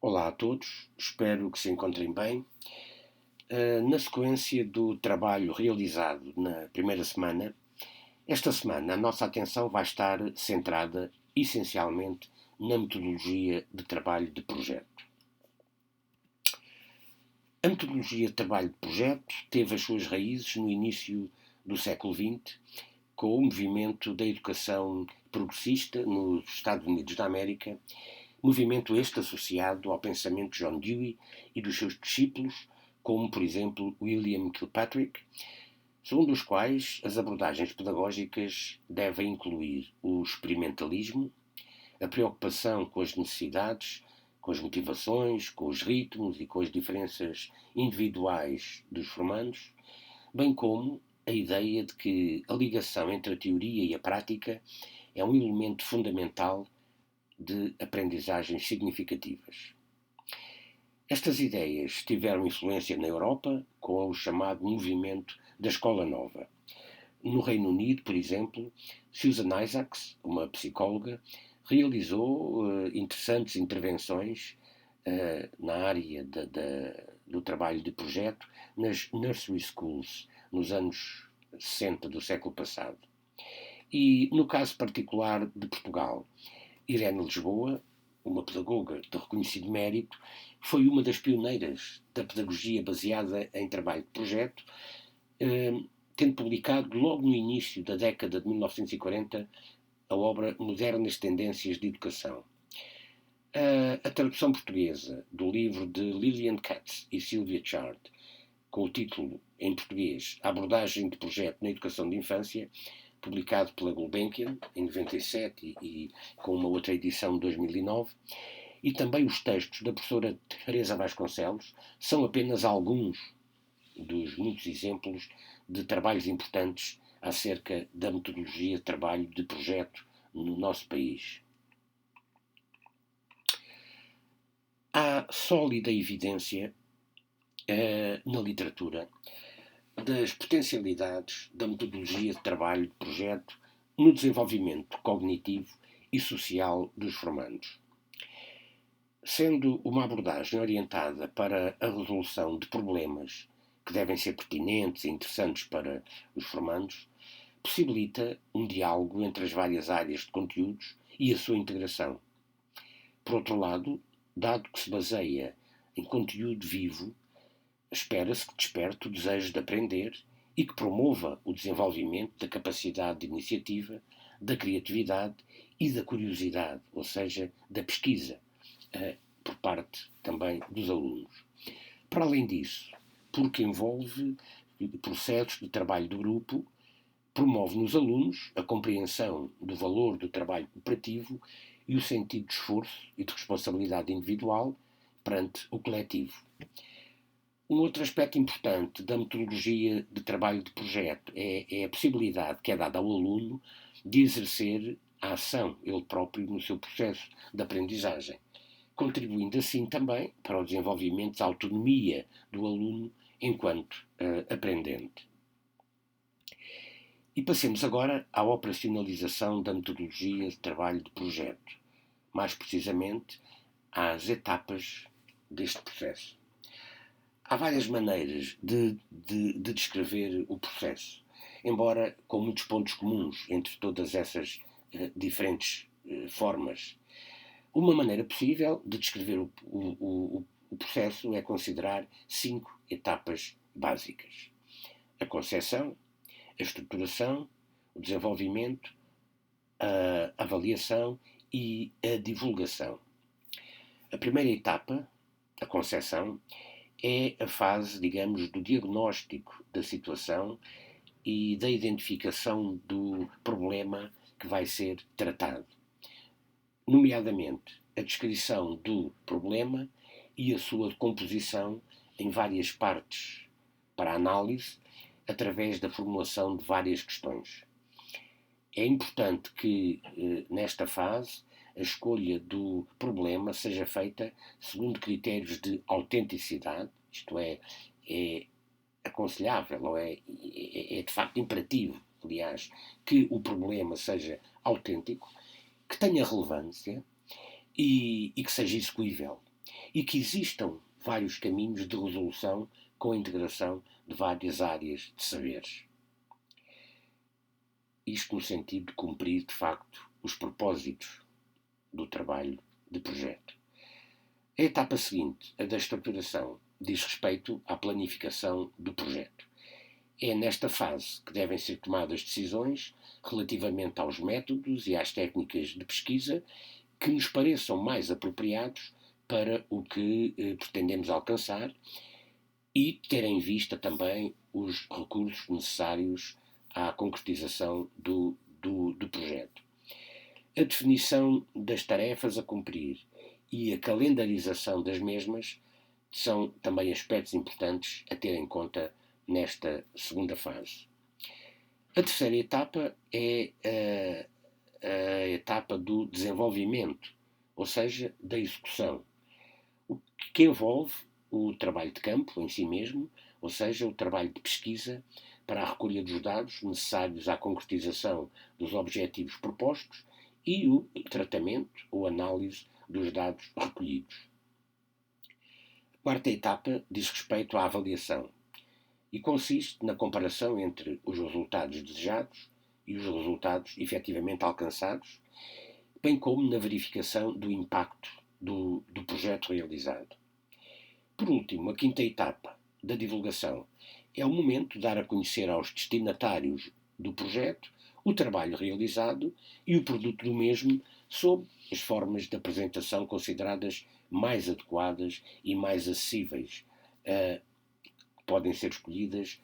Olá a todos, espero que se encontrem bem. Na sequência do trabalho realizado na primeira semana, esta semana a nossa atenção vai estar centrada essencialmente na metodologia de trabalho de projeto. A metodologia de trabalho de projeto teve as suas raízes no início do século XX, com o movimento da educação progressista nos Estados Unidos da América, movimento este associado ao pensamento de John Dewey e dos seus discípulos, como, por exemplo, William Kilpatrick, segundo os quais as abordagens pedagógicas devem incluir o experimentalismo, a preocupação com as necessidades, com as motivações, com os ritmos e com as diferenças individuais dos formandos, bem como a ideia de que a ligação entre a teoria e a prática é um elemento fundamental de aprendizagens significativas. Estas ideias tiveram influência na Europa com o chamado movimento da Escola Nova. No Reino Unido, por exemplo, Susan Isaacs, uma psicóloga, realizou interessantes intervenções na área do trabalho de projeto nas nursery schools, nos anos 60 do século passado. E, no caso particular de Portugal, Irene Lisboa, uma pedagoga de reconhecido mérito, foi uma das pioneiras da pedagogia baseada em trabalho de projeto, tendo publicado logo no início da década de 1940 a obra Modernas Tendências de Educação. A tradução portuguesa do livro de Lillian Katz e Sylvia Chard, com o título em português A Abordagem de Projeto na Educação de Infância, publicado pela Gulbenkian em 97 e com uma outra edição de 2009, e também os textos da professora Teresa Vasconcelos, são apenas alguns dos muitos exemplos de trabalhos importantes acerca da metodologia de trabalho de projeto no nosso país. Há sólida evidência na literatura das potencialidades da metodologia de trabalho de projeto no desenvolvimento cognitivo e social dos formandos. Sendo uma abordagem orientada para a resolução de problemas que devem ser pertinentes e interessantes para os formandos, possibilita um diálogo entre as várias áreas de conteúdos e a sua integração. Por outro lado, dado que se baseia em conteúdo vivo, espera-se que desperte o desejo de aprender e que promova o desenvolvimento da capacidade de iniciativa, da criatividade e da curiosidade, ou seja, da pesquisa, por parte também dos alunos. Para além disso, porque envolve processos de trabalho de grupo, promove nos alunos a compreensão do valor do trabalho cooperativo e o sentido de esforço e de responsabilidade individual perante o coletivo. Um outro aspecto importante da metodologia de trabalho de projeto é a possibilidade que é dada ao aluno de exercer a ação ele próprio no seu processo de aprendizagem, contribuindo assim também para o desenvolvimento da autonomia do aluno enquanto aprendente. E passemos agora à operacionalização da metodologia de trabalho de projeto, mais precisamente às etapas deste processo. Há várias maneiras de descrever o processo, embora com muitos pontos comuns entre todas essas diferentes formas. Uma maneira possível de descrever o processo é considerar 5 etapas básicas: a concepção, a estruturação, o desenvolvimento, a avaliação e a divulgação. A primeira etapa, a concepção, é a fase, digamos, do diagnóstico da situação e da identificação do problema que vai ser tratado. Nomeadamente, a descrição do problema e a sua composição em várias partes para análise, através da formulação de várias questões. É importante que, nesta fase, a escolha do problema seja feita segundo critérios de autenticidade, isto é aconselhável, ou é de facto imperativo, aliás, que o problema seja autêntico, que tenha relevância e que seja execuível. e que existam vários caminhos de resolução com a integração de várias áreas de saberes. Isto no sentido de cumprir, de facto, os propósitos do trabalho de projeto. A etapa seguinte, a da estruturação, diz respeito à planificação do projeto. É nesta fase que devem ser tomadas decisões relativamente aos métodos e às técnicas de pesquisa que nos pareçam mais apropriados para o que pretendemos alcançar e ter em vista também os recursos necessários à concretização do projeto. A definição das tarefas a cumprir e a calendarização das mesmas são também aspectos importantes a ter em conta nesta segunda fase. A terceira etapa é a etapa do desenvolvimento, ou seja, da execução, o que envolve o trabalho de campo em si mesmo, ou seja, o trabalho de pesquisa para a recolha dos dados necessários à concretização dos objetivos propostos e o tratamento ou análise dos dados recolhidos. A quarta etapa diz respeito à avaliação e consiste na comparação entre os resultados desejados e os resultados efetivamente alcançados, bem como na verificação do impacto do projeto realizado. Por último, a quinta etapa, da divulgação, é o momento de dar a conhecer aos destinatários do projeto o trabalho realizado e o produto do mesmo sob as formas de apresentação consideradas mais adequadas e mais acessíveis. Podem ser escolhidas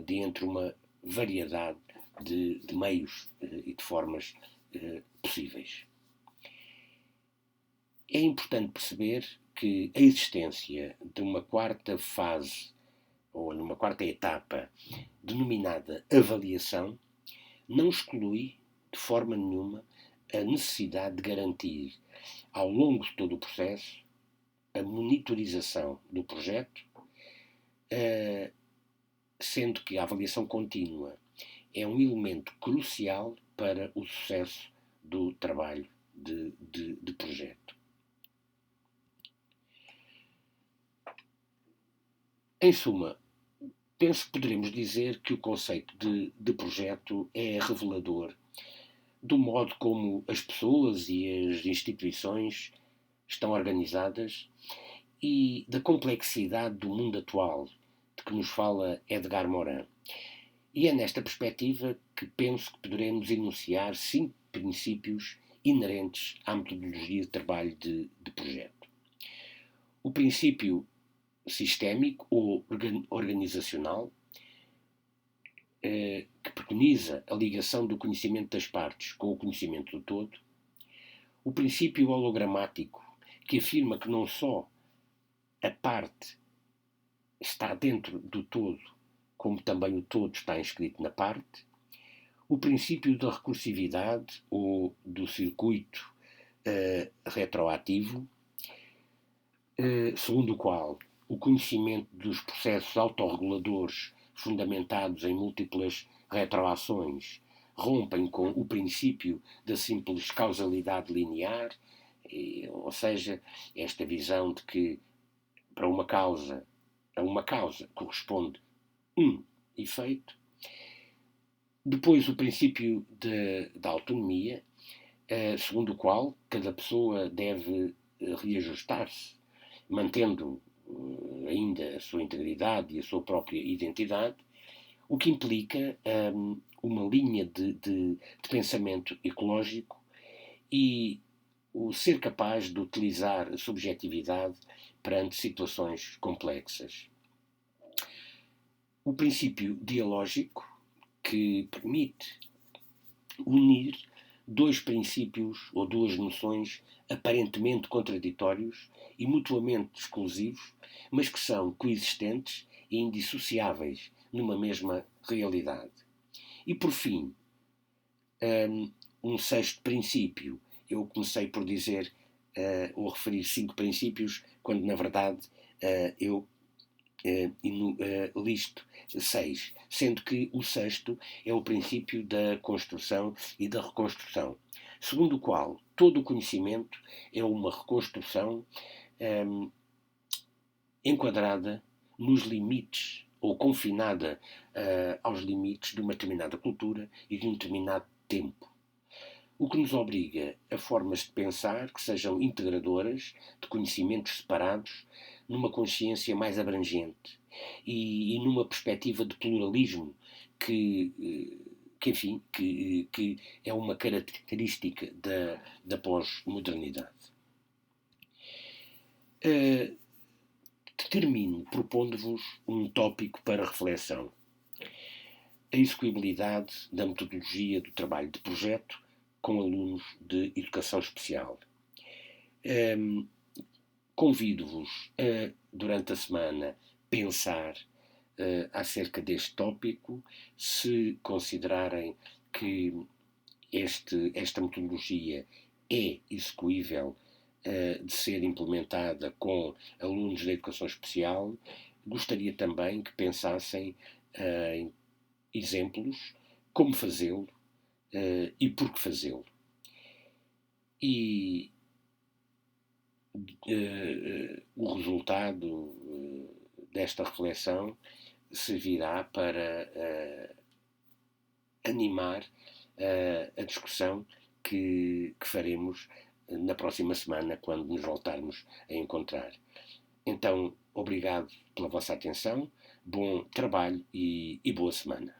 de entre uma variedade de meios e de formas possíveis. É importante perceber que a existência de uma quarta fase ou numa quarta etapa denominada avaliação não exclui de forma nenhuma a necessidade de garantir ao longo de todo o processo a monitorização do projeto, sendo que a avaliação contínua é um elemento crucial para o sucesso do trabalho de projeto. Em suma, penso que poderemos dizer que o conceito de projeto é revelador do modo como as pessoas e as instituições estão organizadas e da complexidade do mundo atual de que nos fala Edgar Morin. E é nesta perspectiva que penso que poderemos enunciar 5 princípios inerentes à metodologia de trabalho de projeto. O princípio sistémico ou organizacional, que preconiza a ligação do conhecimento das partes com o conhecimento do todo. O princípio hologramático, que afirma que não só a parte está dentro do todo, como também o todo está inscrito na parte. O princípio da recursividade ou do circuito retroativo, segundo o qual o conhecimento dos processos autorreguladores fundamentados em múltiplas retroações rompem com o princípio da simples causalidade linear, ou seja, esta visão de que para uma causa, a uma causa corresponde um efeito. Depois o princípio da autonomia, segundo o qual cada pessoa deve reajustar-se, mantendo ainda a sua integridade e a sua própria identidade, o que implica uma linha de pensamento ecológico e o ser capaz de utilizar a subjetividade perante situações complexas. O princípio dialógico, que permite unir dois princípios ou duas noções aparentemente contraditórios e mutuamente exclusivos, mas que são coexistentes e indissociáveis numa mesma realidade. E por fim, um sexto princípio. Eu comecei por dizer ou referir 5 princípios, quando na verdade eu listo 6, sendo que o sexto é o princípio da construção e da reconstrução, segundo o qual todo o conhecimento é uma reconstrução hum, enquadrada nos limites ou confinada aos limites de uma determinada cultura e de um determinado tempo. O que nos obriga a formas de pensar que sejam integradoras, de conhecimentos separados, numa consciência mais abrangente e numa perspectiva de pluralismo que é uma característica da pós-modernidade. Termino propondo-vos um tópico para reflexão: a execuibilidade da metodologia do trabalho de projeto com alunos de educação especial. Convido-vos a, durante a semana, pensar acerca deste tópico, se considerarem que esta metodologia é execuível de ser implementada com alunos da educação especial. Gostaria também que pensassem em exemplos, como fazê-lo e por que fazê-lo. E o resultado desta reflexão servirá para animar a discussão que faremos na próxima semana, quando nos voltarmos a encontrar. Então, obrigado pela vossa atenção, bom trabalho e boa semana.